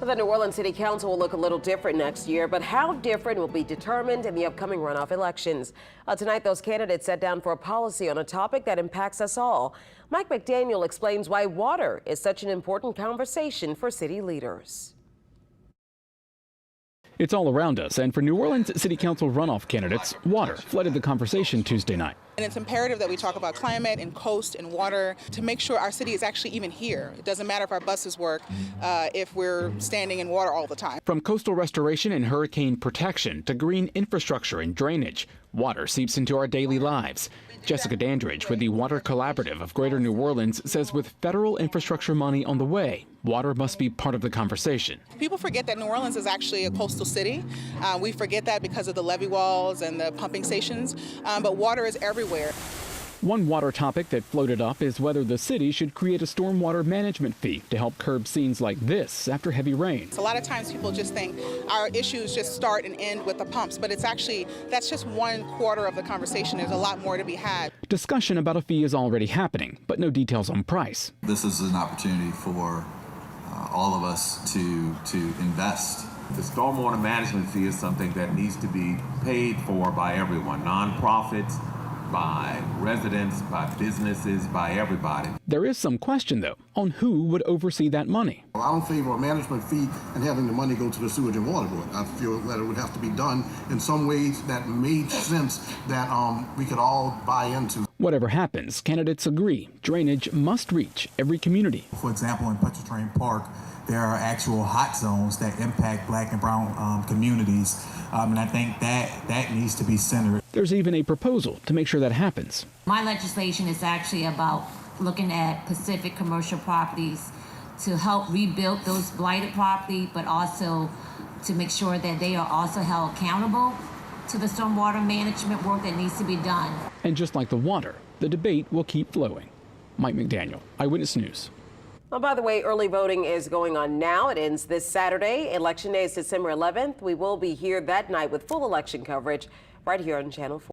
Well, the New Orleans City Council will look a little different next year, but how different will be determined in the upcoming runoff elections. Tonight, those candidates sat down for a policy on a topic that impacts us all. Mike McDaniel explains why water is such an important conversation for city leaders. It's all around us, and for New Orleans City Council runoff candidates, water flooded the conversation Tuesday night. And it's imperative that we talk about climate and coast and water to make sure our city is actually even here. It doesn't matter if our buses work if we're standing in water all the time. From coastal restoration and hurricane protection to green infrastructure and drainage, water seeps into our daily lives. Jessica Dandridge with the Water Collaborative of Greater New Orleans says with federal infrastructure money on the way, water must be part of the conversation. People forget that New Orleans is actually a coastal city. We forget that because of the levee walls and the pumping stations, but water is everywhere. One water topic that floated up is whether the city should create a stormwater management fee to help curb scenes like this after heavy rain. A lot of times people just think our issues just start and end with the pumps, but it's actually, that's just 1/4 of the conversation. There's a lot more to be had. Discussion about a fee is already happening, but no details on price. This is an opportunity for all of us to invest. The stormwater management fee is something that needs to be paid for by everyone, nonprofits, by residents, by businesses, by everybody. There is some question, though, on who would oversee that money. Well, I don't favor a management fee and having the money go to the sewage and water board. I feel that it would have to be done in some ways that made sense that we could all buy into. Whatever happens, candidates agree drainage must reach every community. For example, in Pontchartrain Park, there are actual hot zones that impact black and brown communities, and I think that needs to be centered. There's even a proposal to make sure that happens. My legislation is actually about looking at Pacific commercial properties to help rebuild those blighted property, but also to make sure that they are also held accountable to the stormwater management work that needs to be done. And just like the water, the debate will keep flowing. Mike McDaniel, Eyewitness News. Well, by the way, early voting is going on now. It ends this Saturday. Election Day is December 11th. We will be here that night with full election coverage right here on Channel 4.